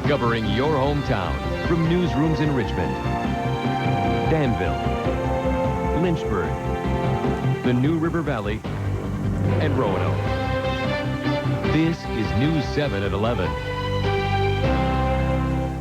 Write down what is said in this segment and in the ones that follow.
Covering your hometown from newsrooms in Richmond, Danville, Lynchburg, the New River Valley, and Roanoke. This is News 7 at 11.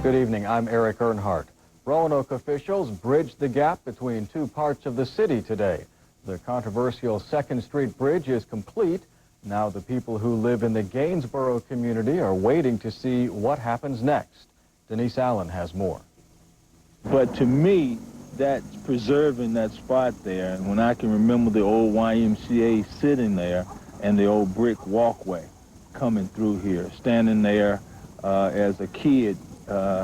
Good evening, I'm Eric Earnhardt. Roanoke officials bridged the gap between two parts of the city today. The controversial 2nd Street Bridge is complete. Now the people who live in the Gainsboro community are waiting to see what happens next. Denise Allen has more. But to me, that's preserving that spot there. And when I can remember the old YMCA sitting there and the old brick walkway coming through here, standing there as a kid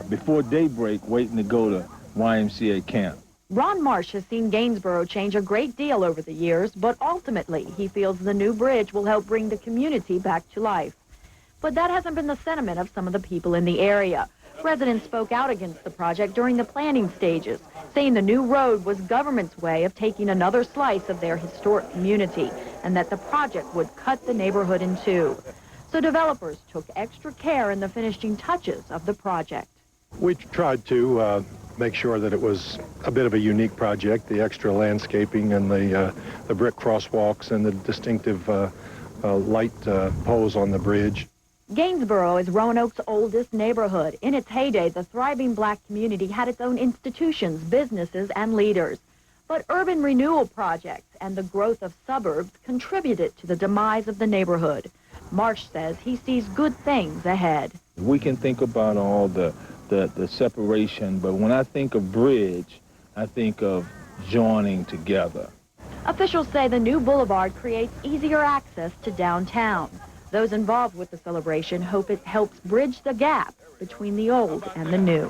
before daybreak waiting to go to YMCA camp. Ron Marsh has seen Gainsboro change a great deal over the years, but ultimately he feels the new bridge will help bring the community back to life. But that hasn't been the sentiment of some of the people in the area. Residents spoke out against the project during the planning stages, saying the new road was government's way of taking another slice of their historic community, and that the project would cut the neighborhood in two. So developers took extra care in the finishing touches of the project. We tried to make sure that it was a bit of a unique project, the extra landscaping and the brick crosswalks and the distinctive light poles on the bridge. Gainsboro is Roanoke's oldest neighborhood. In its heyday, the thriving black community had its own institutions, businesses, and leaders. But urban renewal projects and the growth of suburbs contributed to the demise of the neighborhood. Marsh says he sees good things ahead. We can think about all the separation, but when I think of bridge, I think of joining together. Officials say the new boulevard creates easier access to downtown. Those involved with the celebration hope it helps bridge the gap between the old and the new.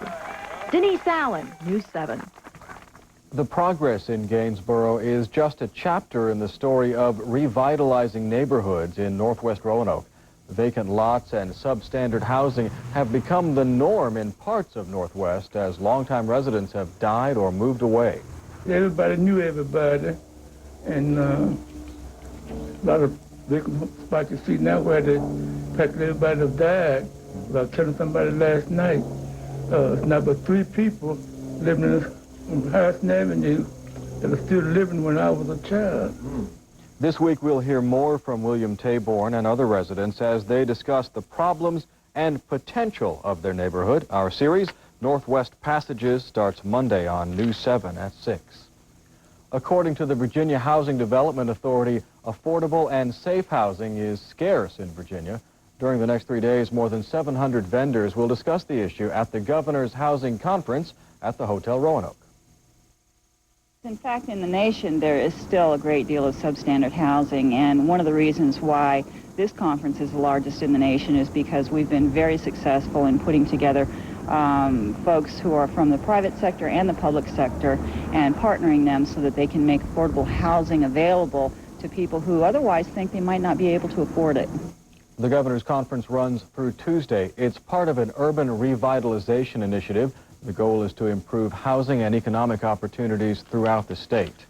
Denise Allen, News 7. The progress in Gainsboro is just a chapter in the story of revitalizing neighborhoods in northwest Roanoke. Vacant lots and substandard housing have become the norm in parts of Northwest as longtime residents have died or moved away. Everybody knew everybody, and a lot of vacant spots you see now where practically everybody have died. I was telling somebody last night, it's not but 3 people living in Harrison Avenue that are still living when I was a child. This week we'll hear more from William Taborn and other residents as they discuss the problems and potential of their neighborhood. Our series, Northwest Passages, starts Monday on News 7 at 6. According to the Virginia Housing Development Authority, affordable and safe housing is scarce in Virginia. During the next 3 days, more than 700 vendors will discuss the issue at the Governor's Housing Conference at the Hotel Roanoke. In fact, in the nation, there is still a great deal of substandard housing, and one of the reasons why this conference is the largest in the nation is because we've been very successful in putting together folks who are from the private sector and the public sector and partnering them so that they can make affordable housing available to people who otherwise think they might not be able to afford it. The Governor's Conference runs through Tuesday. It's part of an urban revitalization initiative. The goal is to improve housing and economic opportunities throughout the state.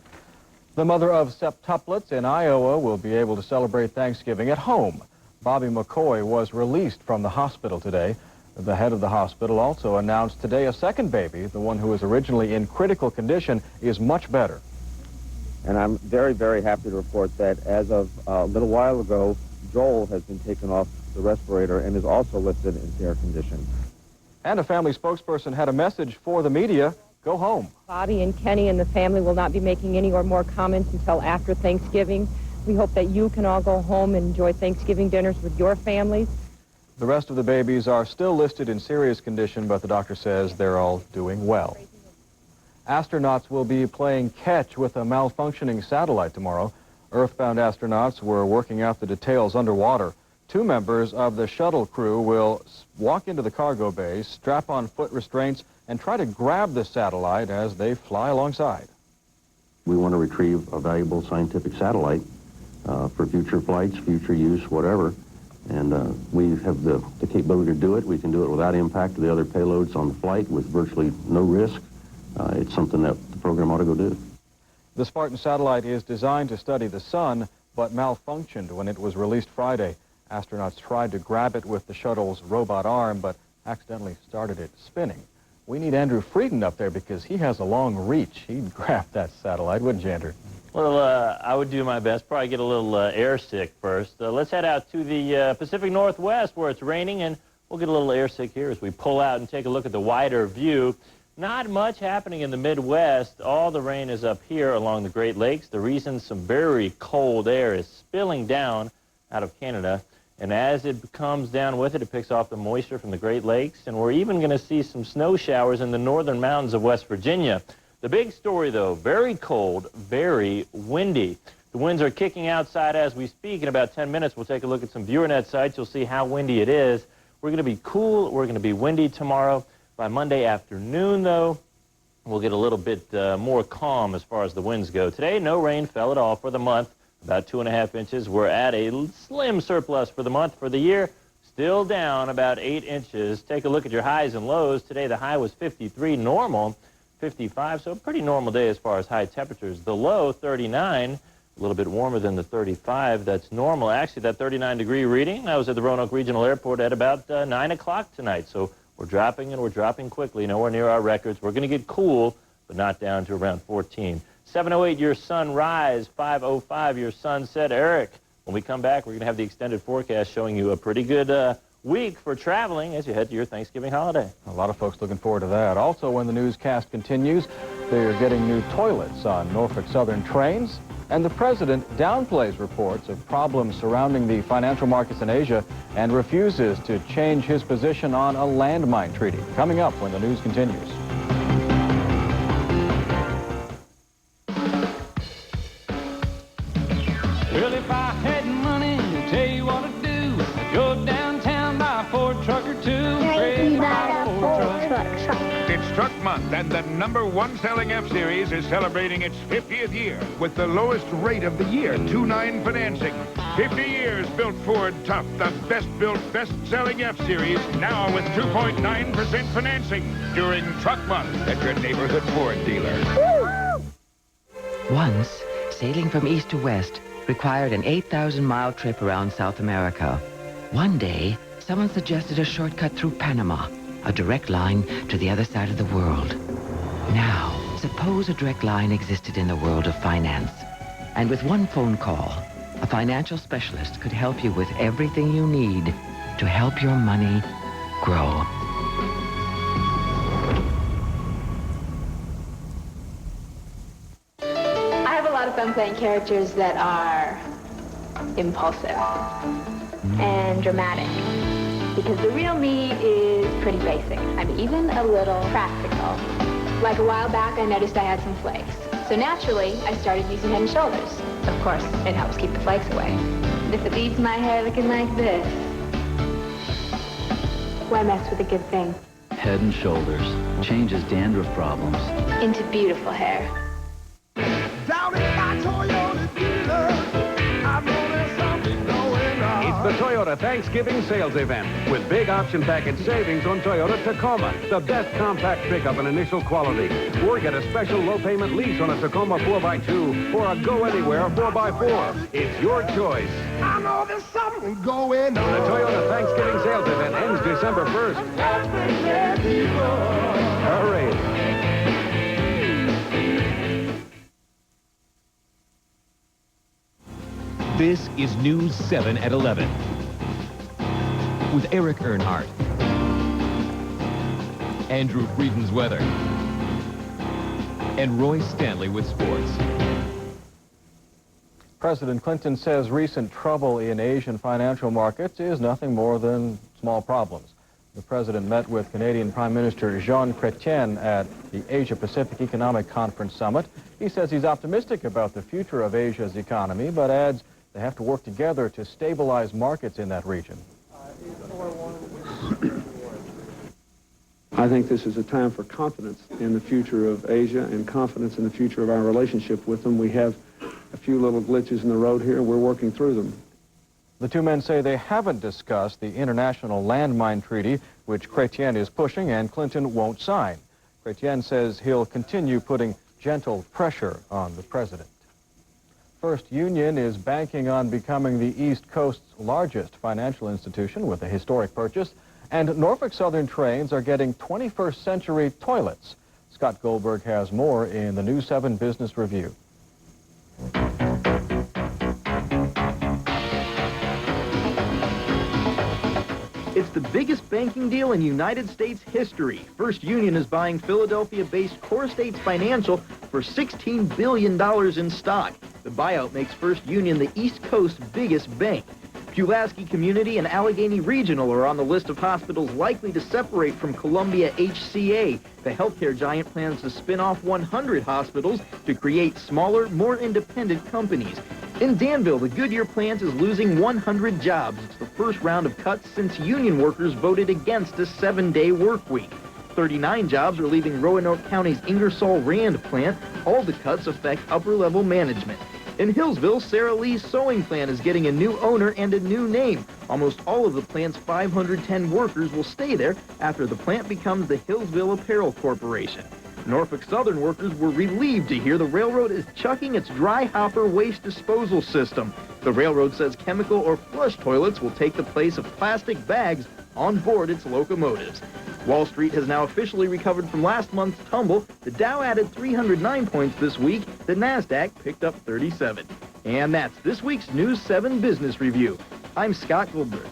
The mother of septuplets in Iowa will be able to celebrate Thanksgiving at home. Bobby McCoy was released from the hospital today. The head of the hospital also announced today a second baby, the one who was originally in critical condition, is much better. And I'm very, very happy to report that as of a little while ago, Joel has been taken off the respirator and is also listed in fair condition. And a family spokesperson had a message for the media. Go home. Bobby and Kenny and the family will not be making any or more comments until after Thanksgiving. We hope that you can all go home and enjoy Thanksgiving dinners with your families. The rest of the babies are still listed in serious condition, but the doctor says they're all doing well. Astronauts will be playing catch with a malfunctioning satellite tomorrow. Earthbound astronauts were working out the details underwater. 2 members of the shuttle crew will walk into the cargo bay, strap on foot restraints, and try to grab the satellite as they fly alongside. We want to retrieve a valuable scientific satellite for future flights, future use, whatever. And we have the capability to do it. We can do it without impact to the other payloads on the flight with virtually no risk. It's something that the program ought to go do. The Spartan satellite is designed to study the sun, but malfunctioned when it was released Friday. Astronauts tried to grab it with the shuttle's robot arm, but accidentally started it spinning. We need Andrew Frieden up there because he has a long reach. He'd grab that satellite, wouldn't you, Andrew? Well, I would do my best. Probably get a little air sick first. Let's head out to the Pacific Northwest where it's raining, and we'll get a little air sick here as we pull out and take a look at the wider view. Not much happening in the Midwest. All the rain is up here along the Great Lakes. The reason some very cold air is spilling down out of Canada. And as it comes down with it, it picks off the moisture from the Great Lakes. And we're even going to see some snow showers in the northern mountains of West Virginia. The big story, though, very cold, very windy. The winds are kicking outside as we speak. In about 10 minutes, we'll take a look at some ViewerNet sites. You'll see how windy it is. We're going to be cool. We're going to be windy tomorrow. By Monday afternoon, though, we'll get a little bit more calm as far as the winds go. Today, no rain fell at all for the month, about 2.5 inches. We're at a slim surplus for the month. For the year, still down about 8 inches. Take a look at your highs and lows. Today, the high was 53, normal 55, so a pretty normal day as far as high temperatures. The low, 39, a little bit warmer than the 35. That's normal. Actually, that 39-degree reading, I was at the Roanoke Regional Airport at about 9 o'clock tonight, so we're dropping, and we're dropping quickly, nowhere near our records. We're going to get cool, but not down to around 14. 7:08, your sunrise. 5:05, your sunset. Eric, when we come back, we're going to have the extended forecast showing you a pretty good week for traveling as you head to your Thanksgiving holiday. A lot of folks looking forward to that. Also, when the newscast continues, they're getting new toilets on Norfolk Southern trains. And the president downplays reports of problems surrounding the financial markets in Asia and refuses to change his position on a landmine treaty. Coming up when the news continues. Well, if I had money, I'll tell you what I'd do. I'd go downtown, buy a Ford truck or two. It's Truck Month, and the #1 selling F-Series is celebrating its 50th year with the lowest rate of the year, 2.9 financing. 50 years built Ford tough, the best-built, best-selling F-Series, now with 2.9% financing during Truck Month at your neighborhood Ford dealer. Once, sailing from east to west required an 8,000-mile trip around South America. One day, someone suggested a shortcut through Panama, a direct line to the other side of the world. Now, suppose a direct line existed in the world of finance. And with one phone call, a financial specialist could help you with everything you need to help your money grow. I have a lot of fun playing characters that are impulsive and dramatic. Because the real me is pretty basic. I'm even a little practical. Like a while back, I noticed I had some flakes. So naturally, I started using Head & Shoulders. Of course, it helps keep the flakes away. And if it leaves my hair looking like this, why mess with a good thing? Head & Shoulders changes dandruff problems Into beautiful hair. Down in my Toyota dealer, I know there's something going on. It's the Toyota Thanksgiving sales event with big option package savings on Toyota Tacoma, the best compact pickup and initial quality. Or get a special low-payment lease on a Tacoma 4x2 or a go-anywhere 4x4. It's your choice. I know there's something going on. The Toyota Thanksgiving sales event ends December 1st. Hurry. This is News 7 at 11 with Eric Earnhardt, Andrew Frieden's weather, and Roy Stanley with sports. President Clinton says recent trouble in Asian financial markets is nothing more than small problems. The president met with Canadian Prime Minister Jean Chrétien at the Asia-Pacific Economic Conference Summit. He says he's optimistic about the future of Asia's economy, but adds they have to work together to stabilize markets in that region. I think this is a time for confidence in the future of Asia and confidence in the future of our relationship with them. We have a few little glitches in the road here. We're working through them. The two men say they haven't discussed the international landmine treaty, which Chrétien is pushing and Clinton won't sign. Chrétien says he'll continue putting gentle pressure on the president. First Union is banking on becoming the East Coast's largest financial institution with a historic purchase, and Norfolk Southern trains are getting 21st century toilets. Scott Goldberg has more in the News 7 Business Review. It's the biggest banking deal in United States history. First Union is buying Philadelphia-based Core States Financial for $16 billion in stock. The buyout makes First Union the East Coast's biggest bank. Pulaski Community and Allegheny Regional are on the list of hospitals likely to separate from Columbia HCA. The healthcare giant plans to spin off 100 hospitals to create smaller, more independent companies. In Danville, the Goodyear plant is losing 100 jobs. It's the first round of cuts since union workers voted against a 7-day work week. 39 jobs are leaving Roanoke County's Ingersoll Rand plant. All the cuts affect upper-level management. In Hillsville, Sara Lee's sewing plant is getting a new owner and a new name. Almost all of the plant's 510 workers will stay there after the plant becomes the Hillsville Apparel Corporation. Norfolk Southern workers were relieved to hear the railroad is chucking its dry hopper waste disposal system. The railroad says chemical or flush toilets will take the place of plastic bags on board its locomotives. Wall Street has now officially recovered from last month's tumble. The Dow added 309 points this week. The NASDAQ picked up 37. And that's this week's News 7 Business Review. I'm Scott Goldberg.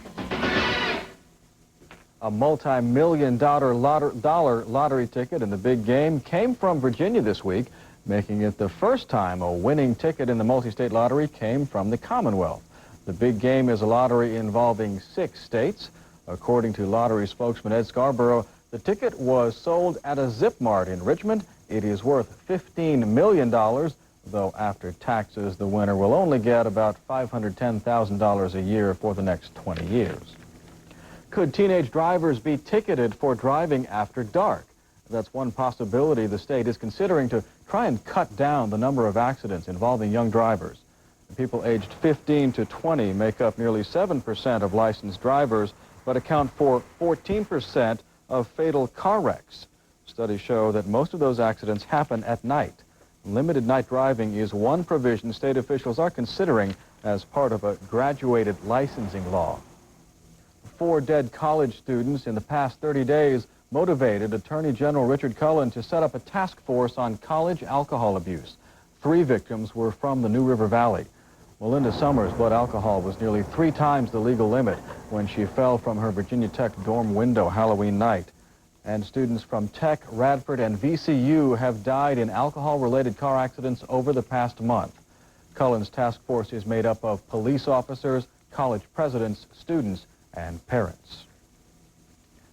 A multi-million-dollar lottery ticket in the big game came from Virginia this week, making it the first time a winning ticket in the multi-state lottery came from the Commonwealth. The big game is a lottery involving 6 states. According to lottery spokesman Ed Scarborough, the ticket was sold at a Zip Mart in Richmond. It is worth $15 million, though after taxes, the winner will only get about $510,000 a year for the next 20 years. Could teenage drivers be ticketed for driving after dark? That's one possibility the state is considering to try and cut down the number of accidents involving young drivers. People aged 15 to 20 make up nearly 7% of licensed drivers, but account for 14% of fatal car wrecks. Studies show that most of those accidents happen at night. Limited night driving is one provision state officials are considering as part of a graduated licensing law. 4 dead college students in the past 30 days motivated Attorney General Richard Cullen to set up a task force on college alcohol abuse. 3 victims were from the New River Valley. Melinda Summers' blood alcohol was nearly 3 times the legal limit when she fell from her Virginia Tech dorm window Halloween night. And students from Tech, Radford, and VCU have died in alcohol-related car accidents over the past month. Cullen's task force is made up of police officers, college presidents, students, and parents.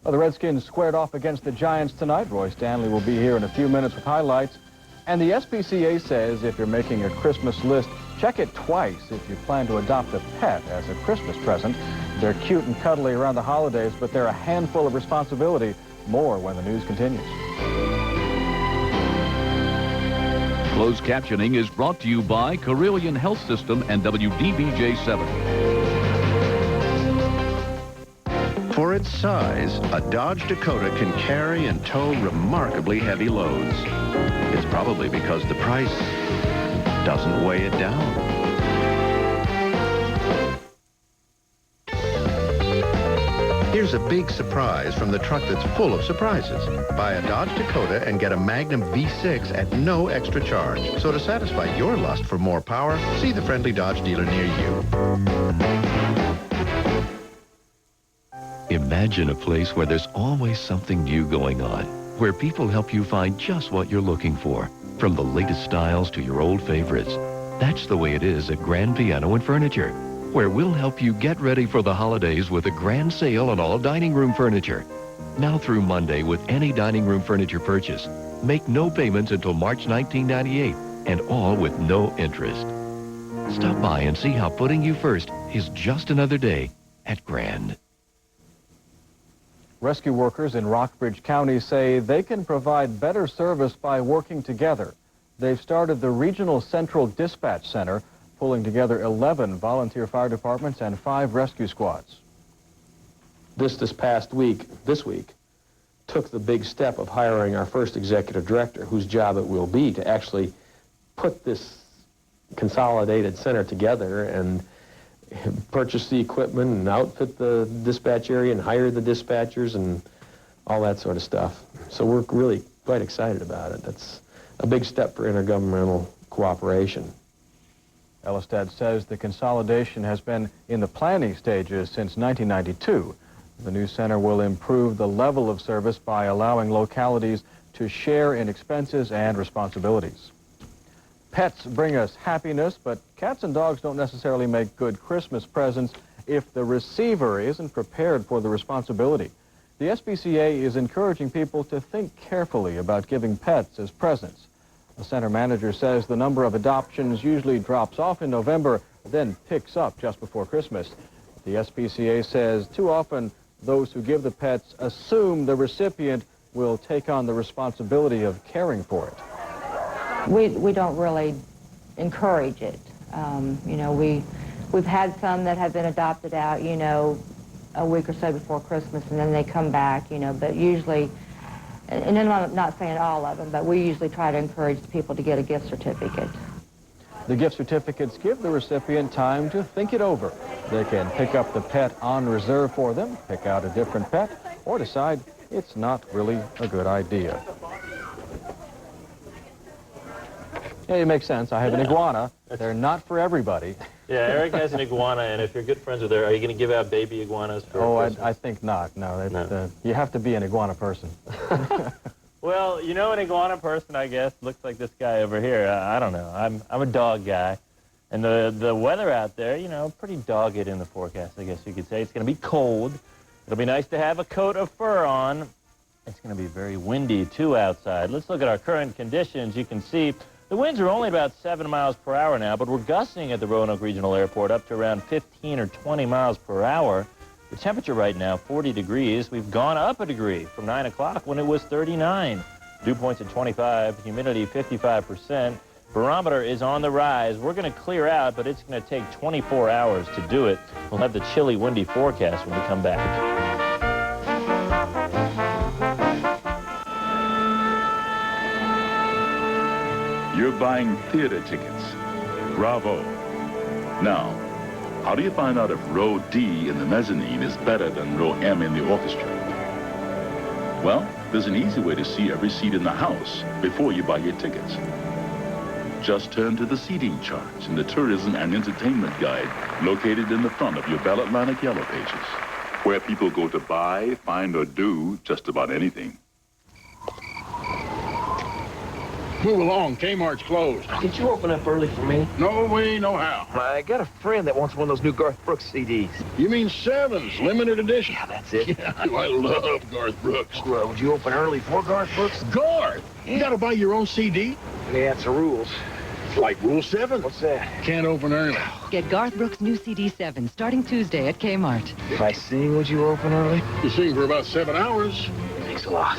Well, the Redskins squared off against the Giants tonight. Roy Stanley will be here in a few minutes with highlights. And the SPCA says if you're making a Christmas list, check it twice if you plan to adopt a pet as a Christmas present. They're cute and cuddly around the holidays, but they're a handful of responsibility. More when the news continues. Closed captioning is brought to you by Carillion Health System and WDBJ 7. For its size, a Dodge Dakota can carry and tow remarkably heavy loads. It's probably because the price doesn't weigh it down. Here's a big surprise from the truck that's full of surprises. Buy a Dodge Dakota and get a Magnum V6 at no extra charge. So to satisfy your lust for more power, see the friendly Dodge dealer near you. Imagine a place where there's always something new going on, where people help you find just what you're looking for, from the latest styles to your old favorites. That's the way it is at Grand Piano and Furniture, where we'll help you get ready for the holidays with a grand sale on all dining room furniture. Now through Monday with any dining room furniture purchase. Make no payments until March 1998, and all with no interest. Stop by and see how putting you first is just another day at Grand. Rescue workers in Rockbridge County say they can provide better service by working together. They've started the Regional Central Dispatch Center, pulling together 11 volunteer fire departments and 5 rescue squads. This week, took the big step of hiring our first executive director, whose job it will be to actually put this consolidated center together and purchase the equipment and outfit the dispatch area and hire the dispatchers and all that sort of stuff. So we're really quite excited about it. That's a big step for intergovernmental cooperation. Elistad says the consolidation has been in the planning stages since 1992. The new center will improve the level of service by allowing localities to share in expenses and responsibilities. Pets bring us happiness, but cats and dogs don't necessarily make good Christmas presents if the receiver isn't prepared for the responsibility. The SPCA is encouraging people to think carefully about giving pets as presents. The center manager says the number of adoptions usually drops off in November, then picks up just before Christmas. The SPCA says too often those who give the pets assume the recipient will take on the responsibility of caring for it. We don't really encourage it. You know, we've had some that have been adopted out, you know, a week or so before Christmas, and then they come back, you know, but usually, and then I'm not saying all of them, but we usually try to encourage people to get a gift certificate. The gift certificates give the recipient time to think it over. They can pick up the pet on reserve for them, pick out a different pet, or decide it's not really a good idea. Yeah, it makes sense. I have an iguana. They're not for everybody. Yeah, Eric has an iguana, and if you're good friends with her, are you going to give out baby iguanas for Christmas? I think not. No, you have to be an iguana person. Well, you know, an iguana person, I guess, looks like this guy over here. I don't know. I'm a dog guy. And the weather out there, you know, pretty dogged in the forecast, I guess you could say. It's going to be cold. It'll be nice to have a coat of fur on. It's going to be very windy, too, outside. Let's look at our current conditions. You can see the winds are only about 7 miles per hour now, but we're gusting at the Roanoke Regional Airport up to around 15 or 20 miles per hour. The temperature right now, 40 degrees. We've gone up a degree from 9 o'clock when it was 39. Dew points at 25, humidity 55%. Barometer is on the rise. We're going to clear out, but it's going to take 24 hours to do it. We'll have the chilly, windy forecast when we come back. You're buying theater tickets. Bravo. Now, how do you find out if row D in the mezzanine is better than row M in the orchestra? Well, there's an easy way to see every seat in the house before you buy your tickets. Just turn to the seating charts in the Tourism and Entertainment Guide located in the front of your Bell Atlantic Yellow Pages, where people go to buy, find, or do just about anything. Move along, Kmart's closed. Did you open up early for me? No way, no how. I got a friend that wants one of those new Garth Brooks CDs. You mean Sevens, limited edition? Yeah, that's it. Yeah, I love Garth Brooks. Well, would you open early for Garth Brooks? Garth? You gotta buy your own CD? Yeah, it's the rules. Like Rule 7? What's that? Can't open early. Get Garth Brooks' new CD 7 starting Tuesday at Kmart. If I sing, would you open early? You sing for about 7 hours. Thanks a lot.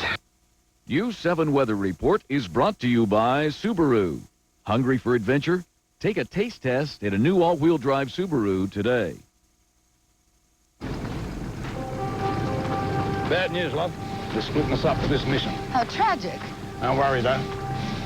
News 7 Weather Report is brought to you by Subaru. Hungry for adventure? Take a taste test in a new all-wheel drive Subaru today. Bad news, love. They're splitting us up for this mission. How tragic. Don't worry, though.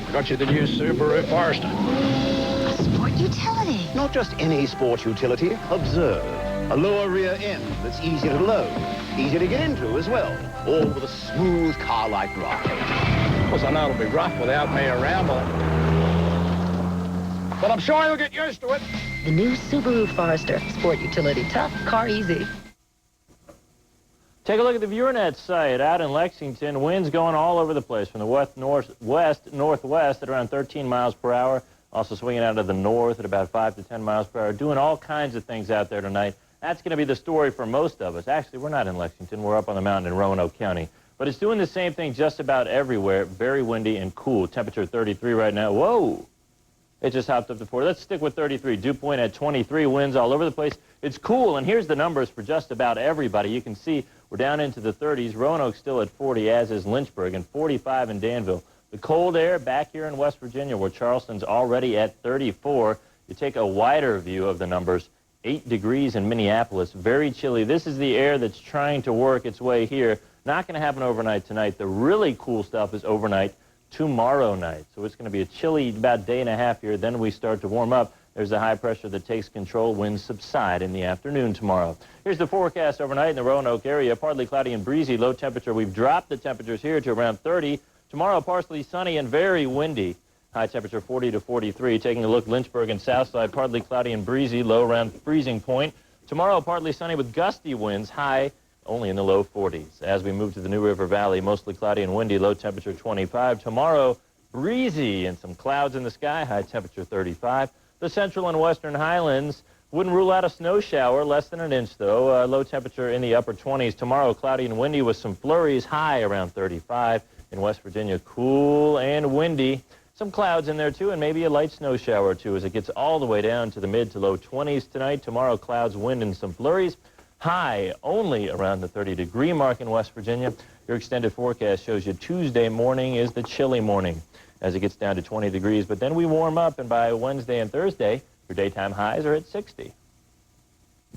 I got you the new Subaru Forester. A sport utility. Not just any sport utility. Observe. A lower rear end that's easy to load, easy to get into as well, all with a smooth car-like ride. Of course, I know it'll be rough without me around, but I'm sure you'll get used to it. The new Subaru Forester. Sport utility. Tough, car easy. Take a look at the ViewerNet site out in Lexington. Winds going all over the place from the west-northwest at around 13 miles per hour. Also swinging out of the north at about 5 to 10 miles per hour. Doing all kinds of things out there tonight. That's going to be the story for most of us. Actually, we're not in Lexington. We're up on the mountain in Roanoke County. But it's doing the same thing just about everywhere. Very windy and cool. Temperature 33 right now. Whoa! It just hopped up to 40. Let's stick with 33. Dew point at 23. Winds all over the place. It's cool, and here's the numbers for just about everybody. You can see we're down into the 30s. Roanoke's still at 40, as is Lynchburg, and 45 in Danville. The cold air back here in West Virginia, where Charleston's already at 34. You take a wider view of the numbers. 8 degrees in Minneapolis, very chilly. This is the air that's trying to work its way here. Not going to happen overnight tonight. The really cool stuff is overnight. tomorrow night. So it's going to be a chilly about day and a half here. Then we start to warm up. There's a high pressure that takes control. Winds subside in the afternoon tomorrow. Here's the forecast overnight in the Roanoke area. Partly cloudy and breezy. Low temperature. We've dropped the temperatures here to around 30. Tomorrow, partially sunny and very windy. High temperature 40 to 43. Taking a look, Lynchburg and Southside, partly cloudy and breezy. Low around freezing point. Tomorrow, partly sunny with gusty winds. High only in the low 40s. As we move to the New River Valley, mostly cloudy and windy. Low temperature 25. Tomorrow, breezy and some clouds in the sky. High temperature 35. The central and western highlands wouldn't rule out a snow shower, less than an inch though. Low temperature in the upper 20s. Tomorrow, cloudy and windy with some flurries, high around 35. In West Virginia, cool and windy. Some clouds in there too, and maybe a light snow shower or two as it gets all the way down to the mid to low 20s tonight. Tomorrow, clouds, wind, and some flurries. High only around the 30-degree mark in West Virginia. Your extended forecast shows you Tuesday morning is the chilly morning as it gets down to 20 degrees. But then we warm up, and by Wednesday and Thursday, your daytime highs are at 60.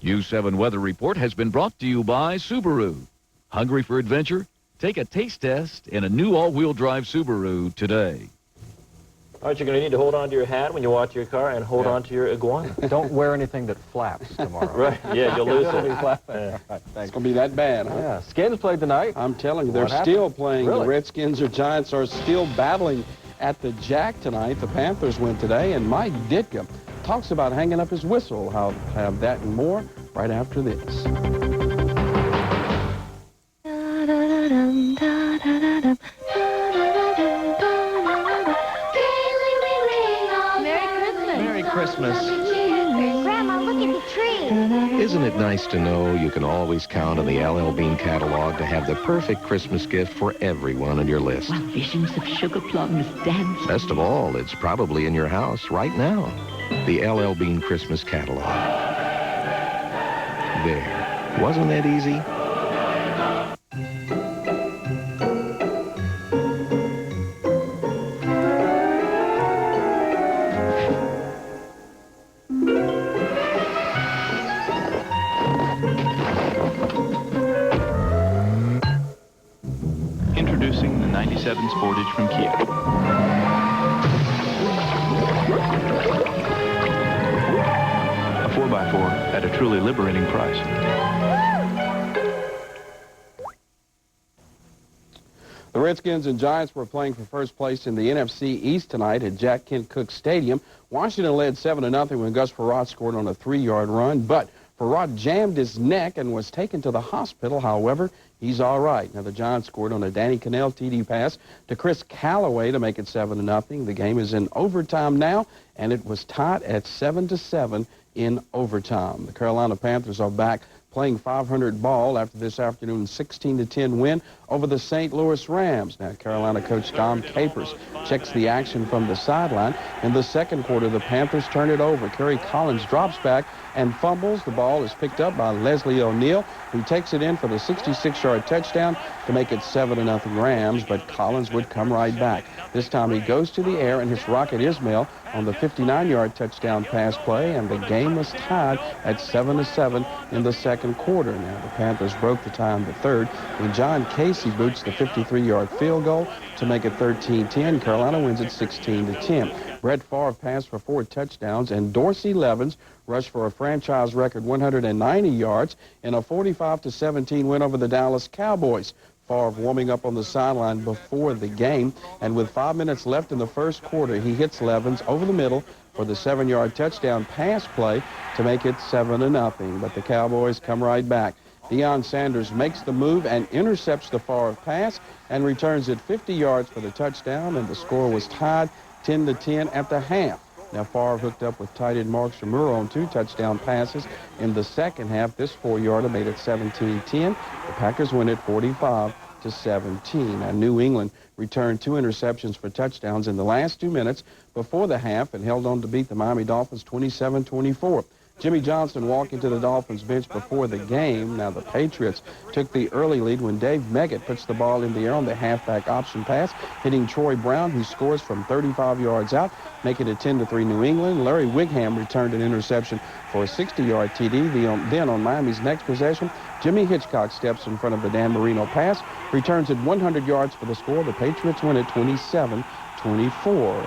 U7 Weather Report has been brought to you by Subaru. Hungry for adventure? Take a taste test in a new all-wheel drive Subaru today. All right, you're going to need to hold on to your hat when you watch your car and hold on to your iguana. Don't wear anything that flaps tomorrow. Right, yeah, you'll lose it. Yeah. It's going to be that bad, huh? Yeah, Skins played tonight. I'm telling you, What they're happened? still playing. Really? The Redskins or Giants are still battling at the Jack tonight. The Panthers win today, and Mike Ditka talks about hanging up his whistle. I'll have that and more right after this. Merry Christmas. Grandma, look at the tree. Isn't it nice to know you can always count on the LL Bean catalog to have the perfect Christmas gift for everyone on your list? While visions of sugar plums dance. Best of all, it's probably in your house right now. The LL Bean Christmas catalog. There. Wasn't that easy? Introducing the 97 Sportage from Kia. A 4x4 at a truly liberating price. The Redskins and Giants were playing for first place in the NFC East tonight at Jack Kent Cooke Stadium. Washington led 7-0 when Gus Frerotte scored on a 3-yard run, but Frerotte jammed his neck and was taken to the hospital. However, he's all right. Now, the Giants scored on a Danny Cannell TD pass to Chris Callaway to make it 7-0. The game is in overtime now, and it was tied at 7-7 in overtime. The Carolina Panthers are back playing 500 ball after this afternoon's 16-10 win over the St. Louis Rams. Now, Carolina coach Dom Capers checks the action from the sideline. In the second quarter, the Panthers turn it over. Kerry Collins drops back and fumbles. The ball is picked up by Leslie O'Neal, who takes it in for the 66-yard touchdown to make it 7-0 Rams, but Collins would come right back. This time he goes to the air and hits Rocket Ismail on the 59-yard touchdown pass play, and the game was tied at 7-7 in the second quarter. Now, the Panthers broke the tie in the third when John Casey boots the 53-yard field goal to make it 13-10. Carolina wins it 16-10. Brett Favre passed for 4 touchdowns, and Dorsey Levens rushed for a franchise record 190 yards in a 45-17 win over the Dallas Cowboys. Favre warming up on the sideline before the game, and with 5 minutes left in the first quarter, he hits Levens over the middle for the 7-yard touchdown pass play to make it 7-0. But the Cowboys come right back. Deion Sanders makes the move and intercepts the Favre pass and returns it 50 yards for the touchdown, and the score was tied 10-10 at the half. Now, Favre hooked up with tight end Mark Shimura on 2 touchdown passes in the second half. This 4-yarder made it 17-10. The Packers win it 45-17. Now, New England returned 2 interceptions for touchdowns in the last 2 minutes before the half and held on to beat the Miami Dolphins 27-24. Jimmy Johnson walking to the Dolphins bench before the game. Now the Patriots took the early lead when Dave Meggett puts the ball in the air on the halfback option pass, hitting Troy Brown, who scores from 35 yards out, making it 10-3 New England. Larry Wigham returned an interception for a 60-yard TD. Then on Miami's next possession, Jimmy Hitchcock steps in front of the Dan Marino pass, returns it 100 yards for the score. The Patriots win at 27-24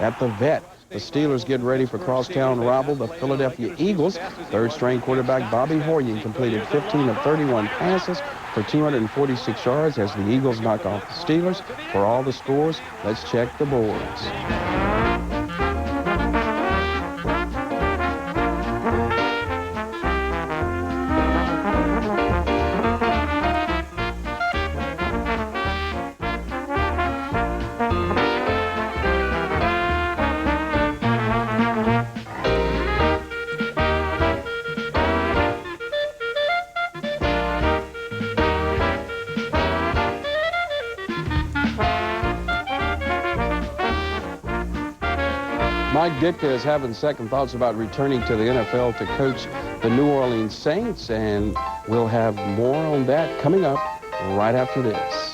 at the Vet. The Steelers get ready for crosstown rival, the Philadelphia Eagles. Third-string quarterback Bobby Horyan completed 15 of 31 passes for 246 yards as the Eagles knock off the Steelers. For all the scores, let's check the boards. Mike Ditka is having second thoughts about returning to the NFL to coach the New Orleans Saints, and we'll have more on that coming up right after this.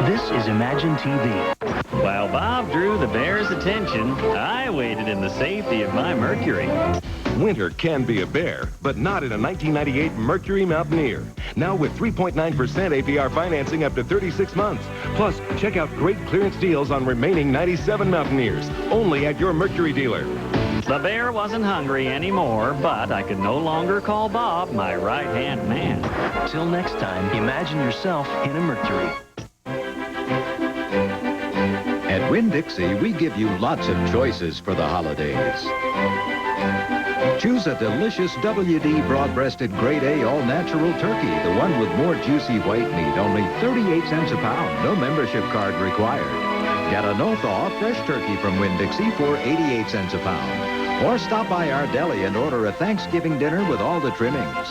This is Imagine TV. While Bob drew the Bears' attention, I waited in the safety of my Mercury. Winter can be a bear, but not in a 1998 Mercury Mountaineer. Now with 3.9% APR financing up to 36 months. Plus, check out great clearance deals on remaining 97 Mountaineers, only at your Mercury dealer. The bear wasn't hungry anymore, but I could no longer call Bob my right-hand man. Till next time, imagine yourself in a Mercury. At Winn-Dixie, we give you lots of choices for the holidays. Choose a delicious WD broad-breasted grade A all-natural turkey, the one with more juicy white meat, only 38 cents a pound, no membership card required. Get a no-thaw fresh turkey from Winn-Dixie for 88 cents a pound. Or stop by our deli and order a Thanksgiving dinner with all the trimmings.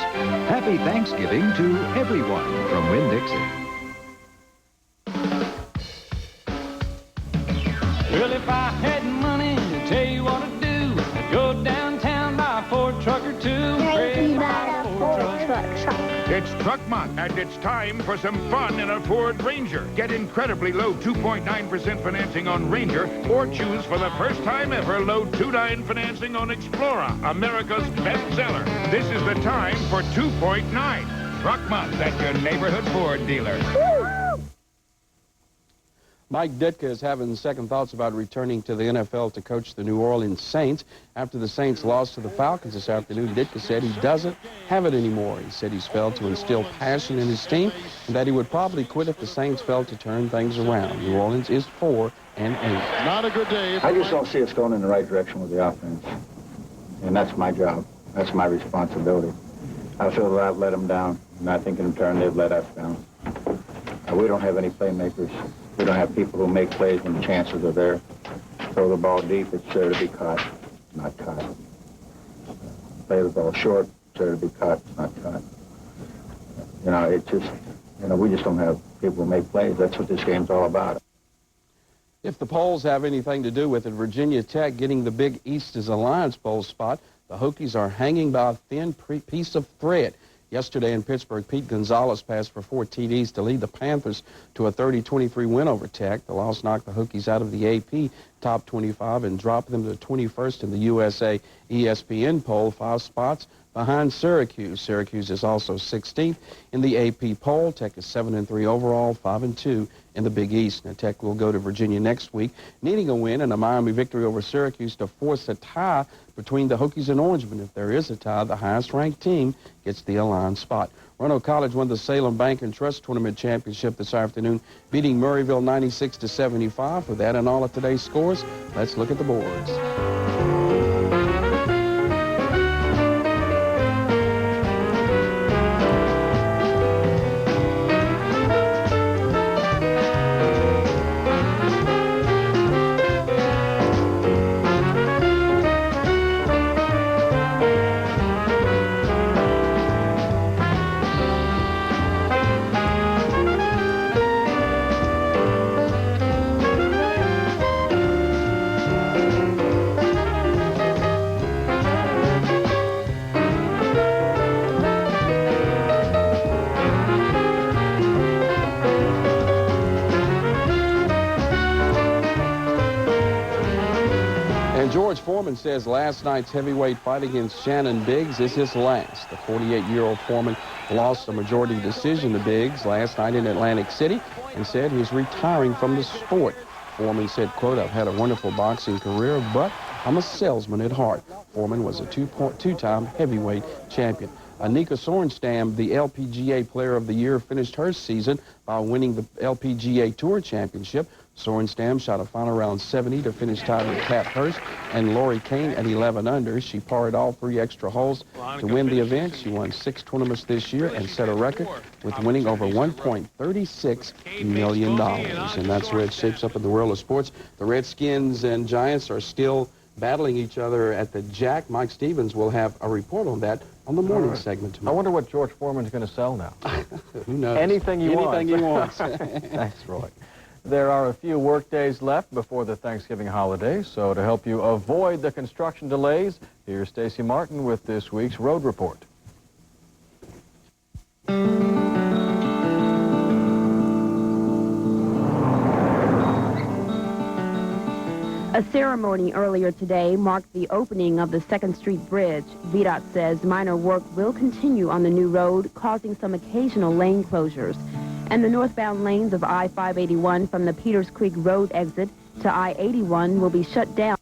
Happy Thanksgiving to everyone from Winn-Dixie. Well, if I had money to tell you what to do, I'd go downtown, buy a Ford truck or two. It's Truck Month, and it's time for some fun in a Ford Ranger. Get incredibly low 2.9% financing on Ranger, or choose for the first time ever low 2.9% financing on Explorer, America's bestseller. This is the time for 2.9. Truck Month at your neighborhood Ford dealer. Mike Ditka is having second thoughts about returning to the NFL to coach the New Orleans Saints. After the Saints lost to the Falcons this afternoon, Ditka said he doesn't have it anymore. He said he's failed to instill passion in his team and that he would probably quit if the Saints failed to turn things around. New Orleans is 4-8. Not a good day. I just don't see us going in the right direction with the offense. And that's my job. That's my responsibility. I feel that I've let them down, and I think in turn they've let us down. We don't have any playmakers. We don't have people who make plays when the chances are there. Throw the ball deep, it's there to be caught, not caught. Play the ball short, it's there to be caught, not caught. You know, it just, you know, we just don't have people who make plays. That's what this game's all about. If the polls have anything to do with it, Virginia Tech getting the Big East as Alliance Bowl spot, the Hokies are hanging by a thin piece of thread. Yesterday in Pittsburgh, Pete Gonzalez passed for 4 TDs to lead the Panthers to a 30-23 win over Tech. The loss knocked the Hokies out of the AP top 25 and dropped them to 21st in the USA ESPN poll, 5 spots behind Syracuse. Syracuse is also 16th in the AP poll. Tech is 7-3 overall, 5-2 in the Big East. Now, Tech will go to Virginia next week, needing a win and a Miami victory over Syracuse to force a tie between the Hokies and Orangemen. If there is a tie, the highest-ranked team gets the Alliance spot. Roanoke College won the Salem Bank and Trust Tournament Championship this afternoon, beating Murrayville 96-75. For that and all of today's scores, let's look at the boards. Foreman says last night's heavyweight fight against Shannon Biggs is his last. The 48-year-old Foreman lost a majority decision to Biggs last night in Atlantic City and said he's retiring from the sport. Foreman said, quote, "I've had a wonderful boxing career, but I'm a salesman at heart." Foreman was a two-time heavyweight champion. Anika Sorenstam, the LPGA Player of the Year, finished her season by winning the LPGA Tour Championship. Sorenstam shot a final round 70 to finish tied with Pat Hurst and Lori Kane at 11 under. She parred all 3 extra holes to win the event. She won 6 tournaments this year and set a record with winning over $1.36 million. And that's where it shapes up in the world of sports. The Redskins and Giants are still battling each other at the Jack. Mike Stevens will have a report on that on the morning segment tomorrow. I wonder what George Foreman's going to sell now. Who knows? Anything he wants. Thanks, Roy. There are a few work days left before the Thanksgiving holiday, so to help you avoid the construction delays, here's Stacy Martin with this week's Road Report. A ceremony earlier today marked the opening of the 2nd Street Bridge. VDOT says minor work will continue on the new road, causing some occasional lane closures. And the northbound lanes of I-581 from the Peters Creek Road exit to I-81 will be shut down.